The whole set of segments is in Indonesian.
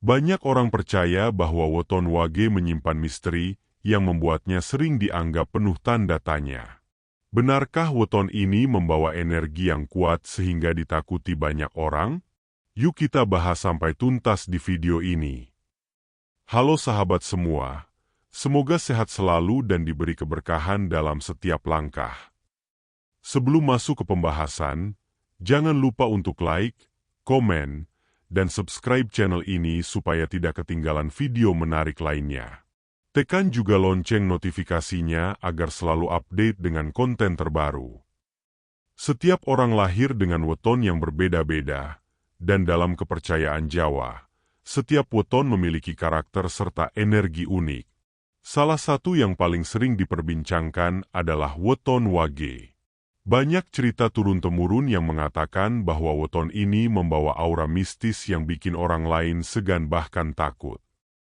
Banyak orang percaya bahwa weton wage menyimpan misteri yang membuatnya sering dianggap penuh tanda tanya. Benarkah weton ini membawa energi yang kuat sehingga ditakuti banyak orang? Yuk kita bahas sampai tuntas di video ini. Halo sahabat semua, semoga sehat selalu dan diberi keberkahan dalam setiap langkah. Sebelum masuk ke pembahasan, jangan lupa untuk like, komen, dan subscribe channel ini supaya tidak ketinggalan video menarik lainnya. Tekan juga lonceng notifikasinya agar selalu update dengan konten terbaru. Setiap orang lahir dengan weton yang berbeda-beda, dan dalam kepercayaan Jawa, setiap weton memiliki karakter serta energi unik. Salah satu yang paling sering diperbincangkan adalah weton wage. Banyak cerita turun-temurun yang mengatakan bahwa weton ini membawa aura mistis yang bikin orang lain segan bahkan takut.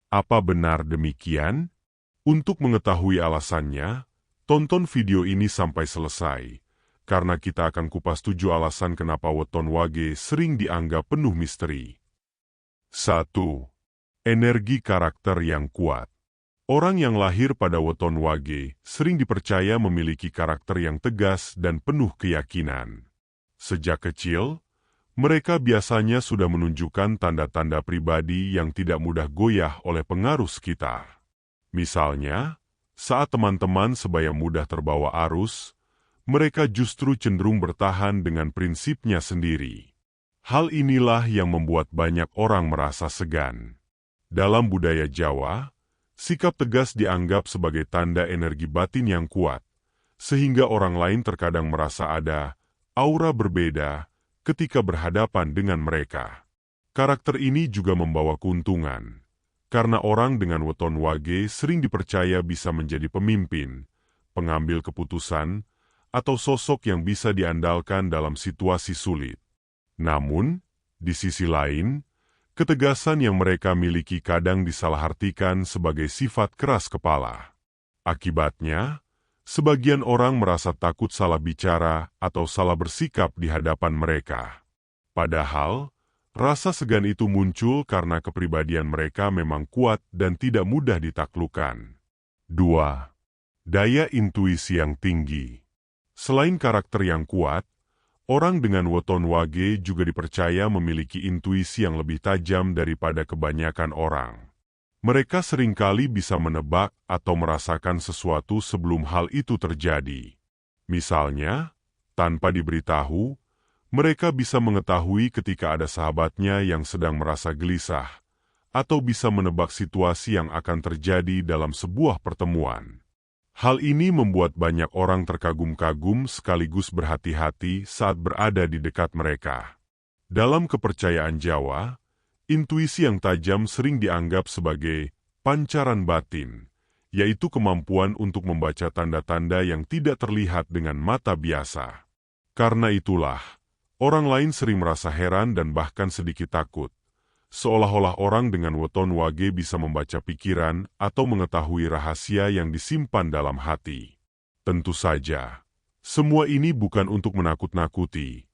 Apa benar demikian? Untuk mengetahui alasannya, tonton video ini sampai selesai, karena kita akan kupas 7 alasan kenapa weton wage sering dianggap penuh misteri. 1. Energi karakter yang kuat. Orang yang lahir pada weton wage sering dipercaya memiliki karakter yang tegas dan penuh keyakinan. Sejak kecil, mereka biasanya sudah menunjukkan tanda-tanda pribadi yang tidak mudah goyah oleh pengaruh sekitar. Misalnya, saat teman-teman sebaya mudah terbawa arus, mereka justru cenderung bertahan dengan prinsipnya sendiri. Hal inilah yang membuat banyak orang merasa segan. Dalam budaya Jawa, sikap tegas dianggap sebagai tanda energi batin yang kuat, sehingga orang lain terkadang merasa ada aura berbeda ketika berhadapan dengan mereka. Karakter ini juga membawa keuntungan, karena orang dengan weton wage sering dipercaya bisa menjadi pemimpin, pengambil keputusan, atau sosok yang bisa diandalkan dalam situasi sulit. Namun, di sisi lain, ketegasan yang mereka miliki kadang disalahartikan sebagai sifat keras kepala. Akibatnya, sebagian orang merasa takut salah bicara atau salah bersikap di hadapan mereka. Padahal, rasa segan itu muncul karena kepribadian mereka memang kuat dan tidak mudah ditaklukkan. 2. Daya intuisi yang tinggi. Selain karakter yang kuat, orang dengan weton wage juga dipercaya memiliki intuisi yang lebih tajam daripada kebanyakan orang. Mereka seringkali bisa menebak atau merasakan sesuatu sebelum hal itu terjadi. Misalnya, tanpa diberitahu, mereka bisa mengetahui ketika ada sahabatnya yang sedang merasa gelisah, atau bisa menebak situasi yang akan terjadi dalam sebuah pertemuan. Hal ini membuat banyak orang terkagum-kagum sekaligus berhati-hati saat berada di dekat mereka. Dalam kepercayaan Jawa, intuisi yang tajam sering dianggap sebagai pancaran batin, yaitu kemampuan untuk membaca tanda-tanda yang tidak terlihat dengan mata biasa. Karena itulah, orang lain sering merasa heran dan bahkan sedikit takut, seolah-olah orang dengan weton wage bisa membaca pikiran atau mengetahui rahasia yang disimpan dalam hati. Tentu saja, semua ini bukan untuk menakut-nakuti,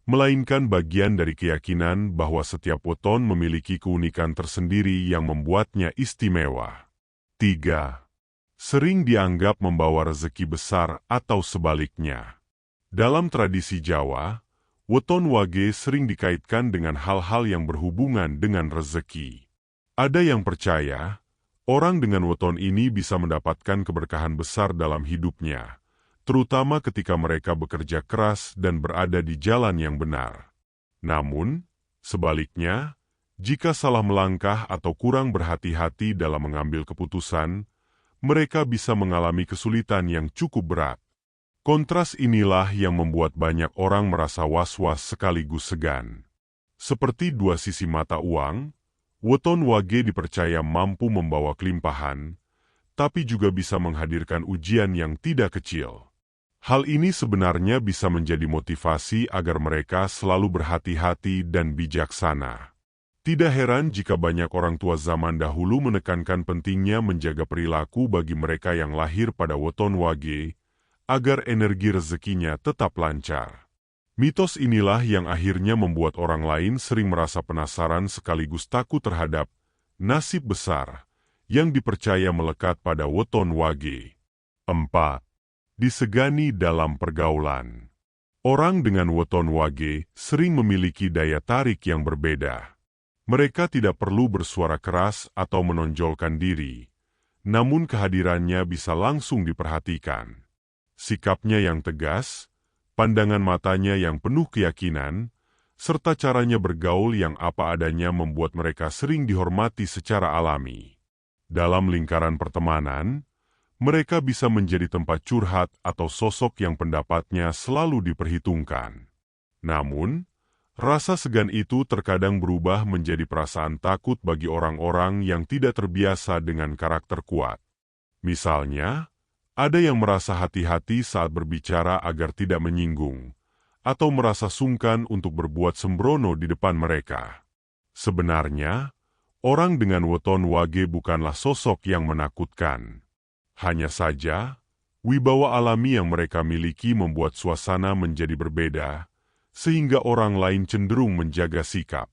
melainkan bagian dari keyakinan bahwa setiap weton memiliki keunikan tersendiri yang membuatnya istimewa. 3. Sering dianggap membawa rezeki besar atau sebaliknya. Dalam tradisi Jawa, weton wage sering dikaitkan dengan hal-hal yang berhubungan dengan rezeki. Ada yang percaya, orang dengan weton ini bisa mendapatkan keberkahan besar dalam hidupnya, terutama ketika mereka bekerja keras dan berada di jalan yang benar. Namun, sebaliknya, jika salah melangkah atau kurang berhati-hati dalam mengambil keputusan, mereka bisa mengalami kesulitan yang cukup berat. Kontras inilah yang membuat banyak orang merasa was-was sekaligus segan. Seperti dua sisi mata uang, weton wage dipercaya mampu membawa kelimpahan, tapi juga bisa menghadirkan ujian yang tidak kecil. Hal ini sebenarnya bisa menjadi motivasi agar mereka selalu berhati-hati dan bijaksana. Tidak heran jika banyak orang tua zaman dahulu menekankan pentingnya menjaga perilaku bagi mereka yang lahir pada weton wage, agar energi rezekinya tetap lancar. Mitos inilah yang akhirnya membuat orang lain sering merasa penasaran sekaligus takut terhadap nasib besar, yang dipercaya melekat pada weton wage. 4. Disegani dalam pergaulan. Orang dengan weton wage sering memiliki daya tarik yang berbeda. Mereka tidak perlu bersuara keras atau menonjolkan diri, namun kehadirannya bisa langsung diperhatikan. Sikapnya yang tegas, pandangan matanya yang penuh keyakinan, serta caranya bergaul yang apa adanya membuat mereka sering dihormati secara alami. Dalam lingkaran pertemanan, mereka bisa menjadi tempat curhat atau sosok yang pendapatnya selalu diperhitungkan. Namun, rasa segan itu terkadang berubah menjadi perasaan takut bagi orang-orang yang tidak terbiasa dengan karakter kuat. Misalnya, ada yang merasa hati-hati saat berbicara agar tidak menyinggung, atau merasa sungkan untuk berbuat sembrono di depan mereka. Sebenarnya, orang dengan weton wage bukanlah sosok yang menakutkan. Hanya saja, wibawa alami yang mereka miliki membuat suasana menjadi berbeda, sehingga orang lain cenderung menjaga sikap.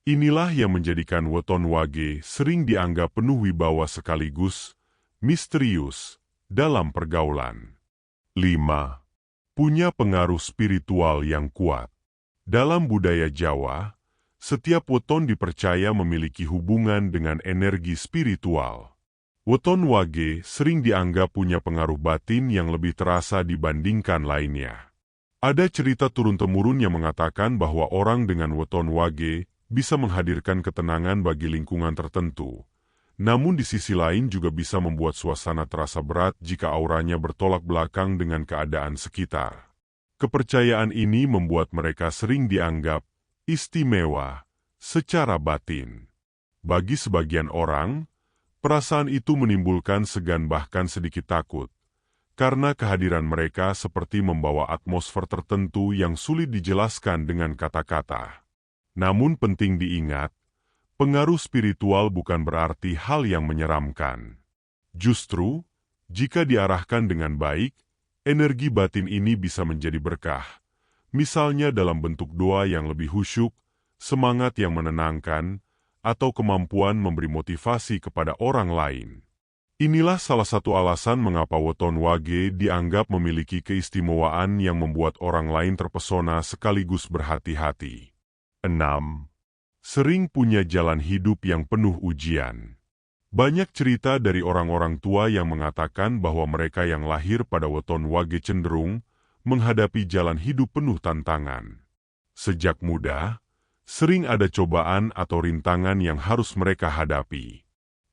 Inilah yang menjadikan weton wage sering dianggap penuh wibawa sekaligus misterius dalam pergaulan. 5. Punya pengaruh spiritual yang kuat. Dalam budaya Jawa, setiap weton dipercaya memiliki hubungan dengan energi spiritual. Weton wage sering dianggap punya pengaruh batin yang lebih terasa dibandingkan lainnya. Ada cerita turun-temurun yang mengatakan bahwa orang dengan weton wage bisa menghadirkan ketenangan bagi lingkungan tertentu. Namun di sisi lain juga bisa membuat suasana terasa berat jika auranya bertolak belakang dengan keadaan sekitar. Kepercayaan ini membuat mereka sering dianggap istimewa secara batin. Bagi sebagian orang, perasaan itu menimbulkan segan bahkan sedikit takut, karena kehadiran mereka seperti membawa atmosfer tertentu yang sulit dijelaskan dengan kata-kata. Namun penting diingat, pengaruh spiritual bukan berarti hal yang menyeramkan. Justru, jika diarahkan dengan baik, energi batin ini bisa menjadi berkah. Misalnya dalam bentuk doa yang lebih khusyuk, semangat yang menenangkan, atau kemampuan memberi motivasi kepada orang lain. Inilah salah satu alasan mengapa weton wage dianggap memiliki keistimewaan yang membuat orang lain terpesona sekaligus berhati-hati. 6. Sering punya jalan hidup yang penuh ujian. Banyak cerita dari orang-orang tua yang mengatakan bahwa mereka yang lahir pada weton wage cenderung menghadapi jalan hidup penuh tantangan. Sejak muda, sering ada cobaan atau rintangan yang harus mereka hadapi.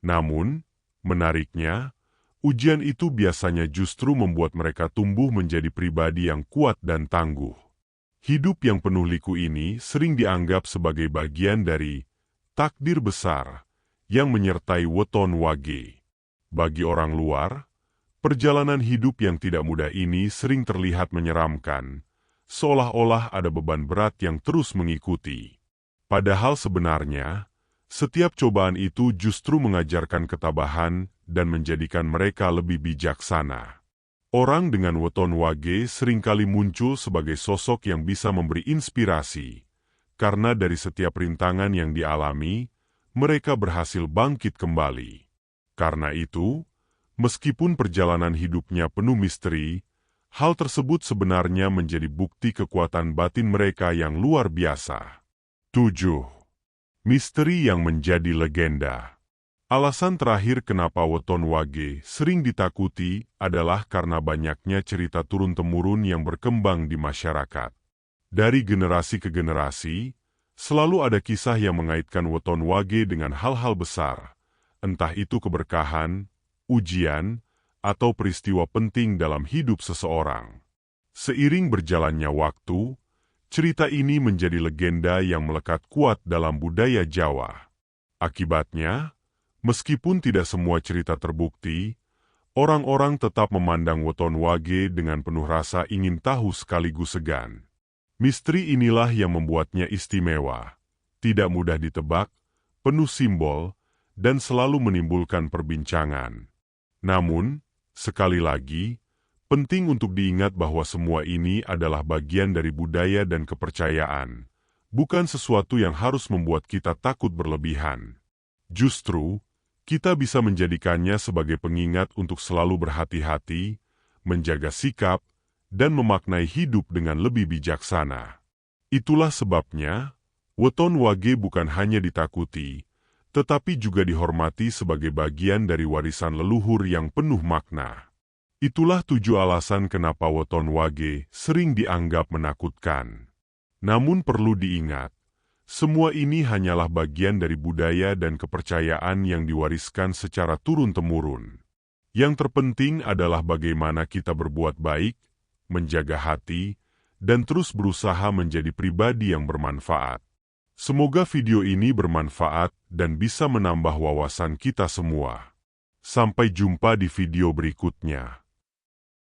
Namun, menariknya, ujian itu biasanya justru membuat mereka tumbuh menjadi pribadi yang kuat dan tangguh. Hidup yang penuh liku ini sering dianggap sebagai bagian dari takdir besar yang menyertai weton wage. Bagi orang luar, perjalanan hidup yang tidak mudah ini sering terlihat menyeramkan, seolah-olah ada beban berat yang terus mengikuti. Padahal sebenarnya, setiap cobaan itu justru mengajarkan ketabahan dan menjadikan mereka lebih bijaksana. Orang dengan weton wage seringkali muncul sebagai sosok yang bisa memberi inspirasi, karena dari setiap rintangan yang dialami, mereka berhasil bangkit kembali. Karena itu, meskipun perjalanan hidupnya penuh misteri, hal tersebut sebenarnya menjadi bukti kekuatan batin mereka yang luar biasa. 7. Misteri yang menjadi legenda. Alasan terakhir kenapa weton wage sering ditakuti adalah karena banyaknya cerita turun-temurun yang berkembang di masyarakat. Dari generasi ke generasi, selalu ada kisah yang mengaitkan weton wage dengan hal-hal besar, entah itu keberkahan, ujian, atau peristiwa penting dalam hidup seseorang. Seiring berjalannya waktu, cerita ini menjadi legenda yang melekat kuat dalam budaya Jawa. Akibatnya, meskipun tidak semua cerita terbukti, orang-orang tetap memandang weton wage dengan penuh rasa ingin tahu sekaligus segan. Misteri inilah yang membuatnya istimewa, tidak mudah ditebak, penuh simbol, dan selalu menimbulkan perbincangan. Namun, sekali lagi, penting untuk diingat bahwa semua ini adalah bagian dari budaya dan kepercayaan, bukan sesuatu yang harus membuat kita takut berlebihan. Justru, kita bisa menjadikannya sebagai pengingat untuk selalu berhati-hati, menjaga sikap, dan memaknai hidup dengan lebih bijaksana. Itulah sebabnya, weton wage bukan hanya ditakuti, tetapi juga dihormati sebagai bagian dari warisan leluhur yang penuh makna. Itulah 7 alasan kenapa weton wage sering dianggap menakutkan. Namun perlu diingat, semua ini hanyalah bagian dari budaya dan kepercayaan yang diwariskan secara turun-temurun. Yang terpenting adalah bagaimana kita berbuat baik, menjaga hati, dan terus berusaha menjadi pribadi yang bermanfaat. Semoga video ini bermanfaat dan bisa menambah wawasan kita semua. Sampai jumpa di video berikutnya.